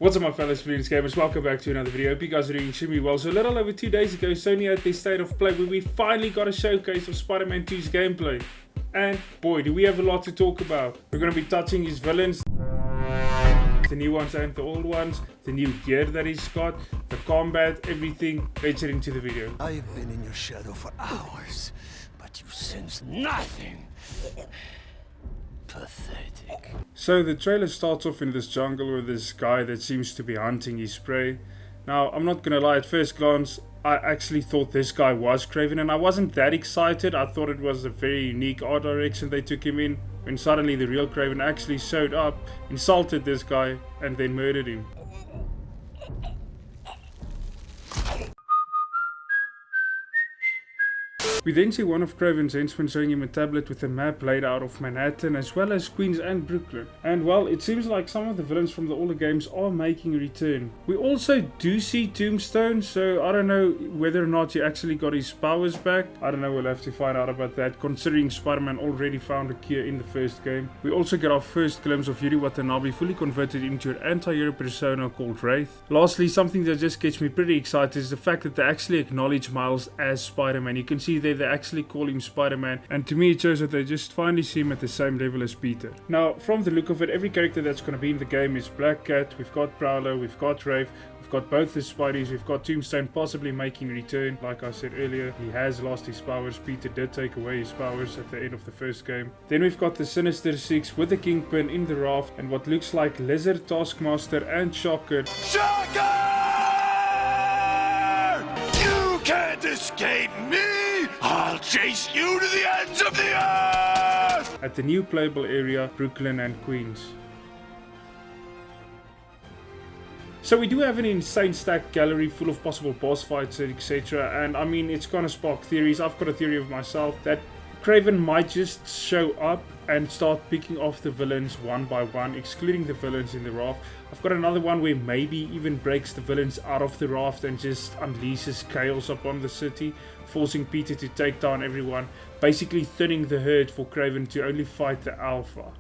What's up my fellow Splendid gamers, welcome back to another video. Hope you guys are doing extremely well. So a little over 2 days ago, Sony had their state of play where we finally got a showcase of Spider-Man 2's gameplay. And boy, do we have a lot to talk about. We're going to be touching his villains, the new ones and the old ones, the new gear that he's got, the combat, everything. Let's get into the video. I've been in your shadow for hours, but you sense nothing. Pathetic. So the trailer starts off in this jungle with this guy that seems to be hunting his prey. Now, I'm not gonna lie, at first glance, I actually thought this guy was Kraven, and I wasn't that excited. I thought it was a very unique art direction they took him in, when suddenly the real Kraven actually showed up, insulted this guy, and then murdered him. We then see one of Kraven's henchmen showing him a tablet with a map laid out of Manhattan as well as Queens and Brooklyn. And well, it seems like some of the villains from the older games are making a return. We also do see Tombstone, so I don't know whether or not he actually got his powers back. I don't know, we'll have to find out about that, considering Spider-Man already found a cure in the first game. We also get our first glimpse of Yuri Watanabe fully converted into an anti-hero persona called Wraith. Lastly, something that just gets me pretty excited is the fact that they actually acknowledge Miles as Spider-Man. You can see there they actually call him Spider-Man, and to me it shows that they just finally see him at the same level as Peter. Now, from the look of it, every character that's going to be in the game is Black Cat, we've got Prowler, we've got Wraith, we've got both the Spideys, we've got Tombstone possibly making a return. Like I said earlier, he has lost his powers. Peter did take away his powers at the end of the first game. Then we've got the Sinister Six with the Kingpin in the raft, and what looks like Lizard, Taskmaster and Shocker. Shocker! You can't escape me! I'll chase you to the ends of the earth! At the new playable area, Brooklyn and Queens. So we do have an insane stacked gallery full of possible boss fights, etc. And I mean, it's gonna spark theories. I've got a theory of myself that Kraven might just show up and start picking off the villains one by one, excluding the villains in the raft. I've got another one where maybe even breaks the villains out of the raft and just unleashes chaos upon the city, forcing Peter to take down everyone, basically thinning the herd for Kraven to only fight the Alpha.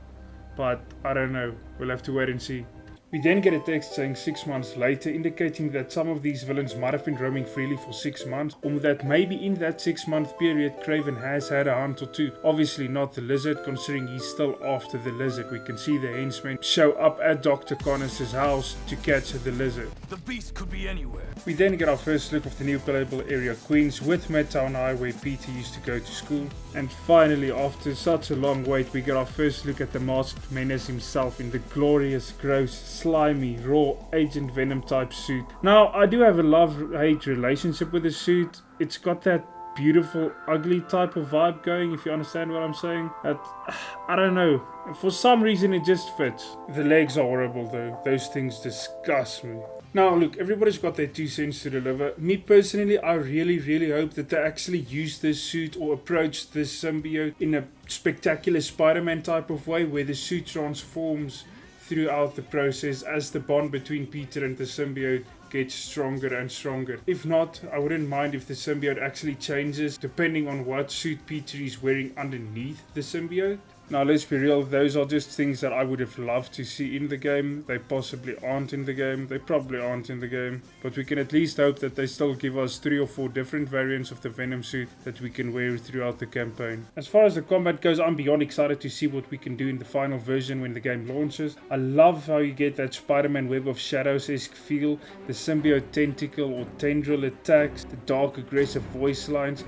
But I don't know, we'll have to wait and see. We then get a text saying 6 months later, indicating that some of these villains might have been roaming freely for 6 months, or that maybe in that 6-month period Kraven has had a hunt or two. Obviously not the Lizard, considering he's still after the Lizard. We can see the henchmen show up at Dr. Connors' house to catch the Lizard. The beast could be anywhere. We then get our first look of the new playable area Queens with Midtown High, where Peter used to go to school. And finally, after such a long wait, we get our first look at the masked menace himself in the glorious, gross, slimy, raw Agent Venom type suit. Now, I do have a love-hate relationship with the suit. It's got that beautiful, ugly type of vibe going, if you understand what I'm saying. I don't know. For some reason, it just fits. The legs are horrible though. Those things disgust me. Now look, everybody's got their 2 cents to deliver. Me personally, I really hope that they actually use this suit or approach this symbiote in a spectacular Spider-Man type of way, where the suit transforms throughout the process as the bond between Peter and the symbiote gets stronger and stronger. If not, I wouldn't mind if the symbiote actually changes depending on what suit Peter is wearing underneath the symbiote. Now let's be real, those are just things that I would have loved to see in the game. They possibly aren't in the game, they probably aren't in the game, but we can at least hope that they still give us 3 or 4 different variants of the Venom suit that we can wear throughout the campaign. As far as the combat goes, I'm beyond excited to see what we can do in the final version when the game launches. I love how you get that Spider-Man Web of Shadows-esque feel, the symbiote tentacle or tendril attacks, the dark aggressive voice lines.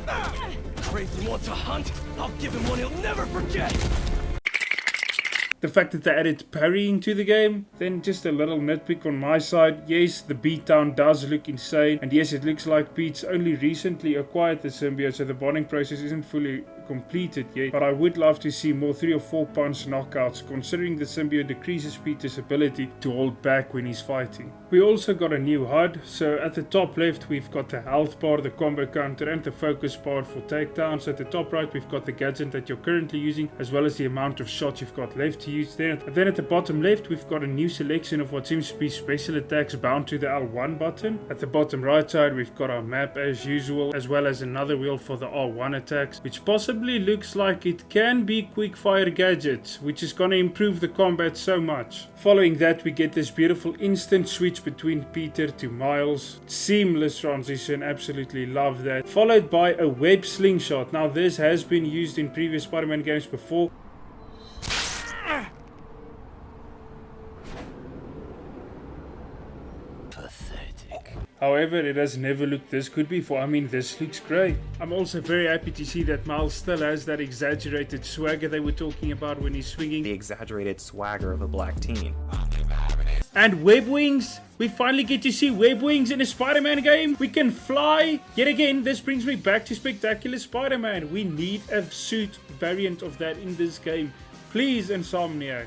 Kraven wants a hunt? I'll give him one he'll never forget! The fact that they added parrying to the game. Then just a little nitpick on my side. Yes, the beatdown does look insane, and yes, it looks like Pete's only recently acquired the symbiote, so the bonding process isn't fully completed yet, but I would love to see more 3 or 4 punch knockouts, considering the symbiote decreases Peter's ability to hold back when he's fighting. We also got a new HUD, so at the top left we've got the health bar, the combo counter and the focus bar for takedowns. At the top right we've got the gadget that you're currently using, as well as the amount of shots you've got left to use there. And then at the bottom left we've got a new selection of what seems to be special attacks bound to the L1 button. At the bottom right side we've got our map as usual, as well as another wheel for the R1 attacks, which possibly possibly looks like it can be quick fire gadgets, which is gonna improve the combat so much. Following that, we get this beautiful instant switch between Peter to Miles. Seamless transition, absolutely love that. Followed by a web slingshot. Now this has been used in previous Spider-Man games before. However, it has never looked this good before. I mean, this looks great. I'm also very happy to see that Miles still has that exaggerated swagger they were talking about when he's swinging. The exaggerated swagger of a black teen. And web wings! We finally get to see web wings in a Spider-Man game. We can fly. Yet again, this brings me back to Spectacular Spider-Man. We need a suit variant of that in this game. Please, Insomniac.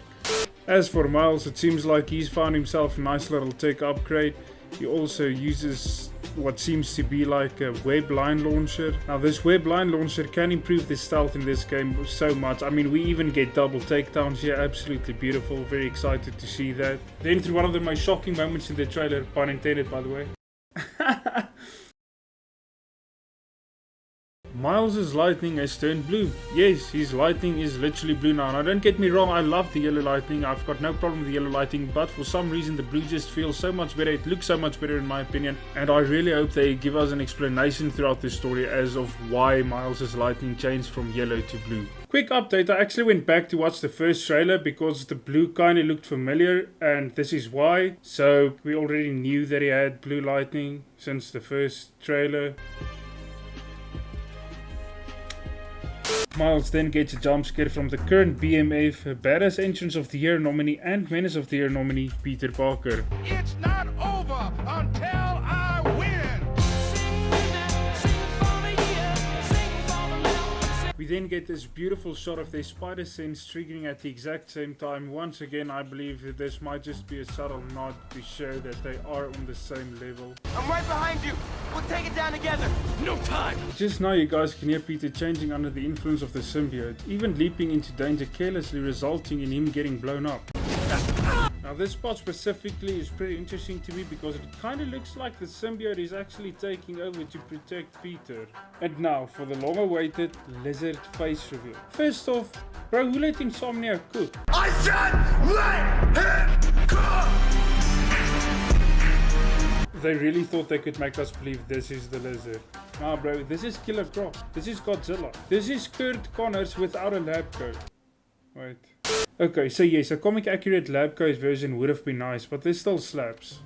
As for Miles, it seems like he's found himself a nice little tech upgrade. He also uses what seems to be like a web line launcher. Now this web line launcher can improve the stealth in this game so much. I mean, we even get double takedowns here. Absolutely beautiful. Very excited to see that. Then through one of the most shocking moments in the trailer, pun intended by the way. Miles' lightning has turned blue. Yes, his lightning is literally blue now. Now don't get me wrong, I love the yellow lightning. I've got no problem with the yellow lightning, but for some reason the blue just feels so much better. It looks so much better in my opinion. And I really hope they give us an explanation throughout the story as of why Miles' lightning changed from yellow to blue. Quick update, I actually went back to watch the first trailer because the blue kinda looked familiar, and this is why. So we already knew that he had blue lightning since the first trailer. Miles then gets a jump scare from the current BMF Badass Entrance of the Year nominee and Menace of the Year nominee Peter Parker. It's not over until I win. We then get this beautiful shot of their spider sense triggering at the exact same time. Once again, I believe that this might just be a subtle nod to show that they are on the same level. I'm right behind you. We'll take it down together. No time. Just now you guys can hear Peter changing under the influence of the symbiote, even leaping into danger carelessly, resulting in him getting blown up. Now this spot specifically is pretty interesting to me because it kind of looks like the symbiote is actually taking over to protect Peter. And now for the long awaited lizard face reveal. First off, bro, who let Insomniac cook? I said let him cook. They really thought they could make us believe this is the lizard. Nah bro, this is Killer Croc. This is Godzilla. This is Kurt Connors without a lab coat. Wait. Okay, so yes, a comic accurate lab coat version would have been nice, but this still slaps.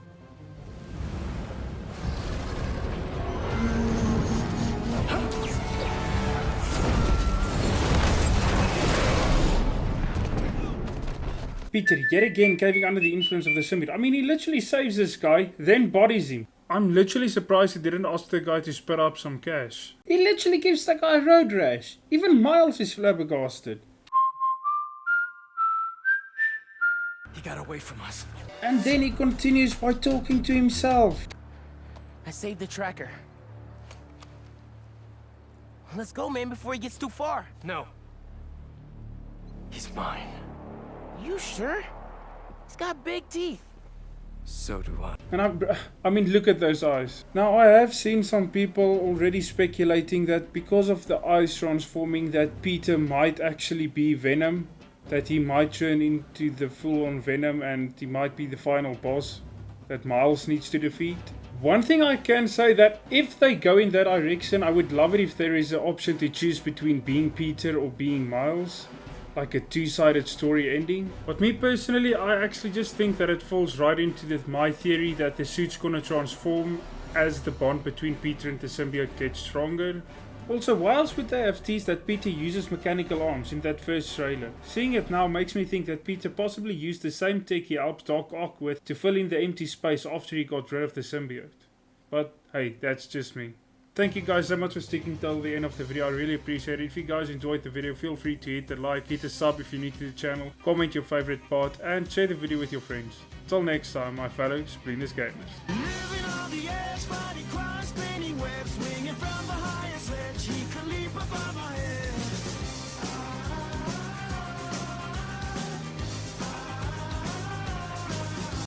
Peter yet again caving under the influence of the symbiote. I mean, he literally saves this guy, then bodies him. I'm literally surprised he didn't ask the guy to spit up some cash. He literally gives the guy road rash. Even Miles is flabbergasted. He got away from us. And then he continues by talking to himself. I saved the tracker. Let's go, man, before he gets too far. No. He's mine. You sure? He's got big teeth. So do I. And I mean, look at those eyes. Now, I have seen some people already speculating that because of the eyes transforming that Peter might actually be Venom. That he might turn into the full-on Venom and he might be the final boss that Miles needs to defeat. One thing I can say that if they go in that direction, I would love it if there is an option to choose between being Peter or being Miles. Like a two-sided story ending. But me personally, I actually just think that it falls right into my theory that the suit's gonna transform as the bond between Peter and the symbiote gets stronger. Also, why else would they have teased that Peter uses mechanical arms in that first trailer? Seeing it now makes me think that Peter possibly used the same tech he helped Doc Ock with to fill in the empty space after he got rid of the symbiote. But hey, that's just me. Thank you guys so much for sticking till the end of the video. I really appreciate it. If you guys enjoyed the video, feel free to hit the like, hit the sub if you're new to the channel, comment your favorite part, and share the video with your friends. Till next time, my fellow Spleeners Gamers.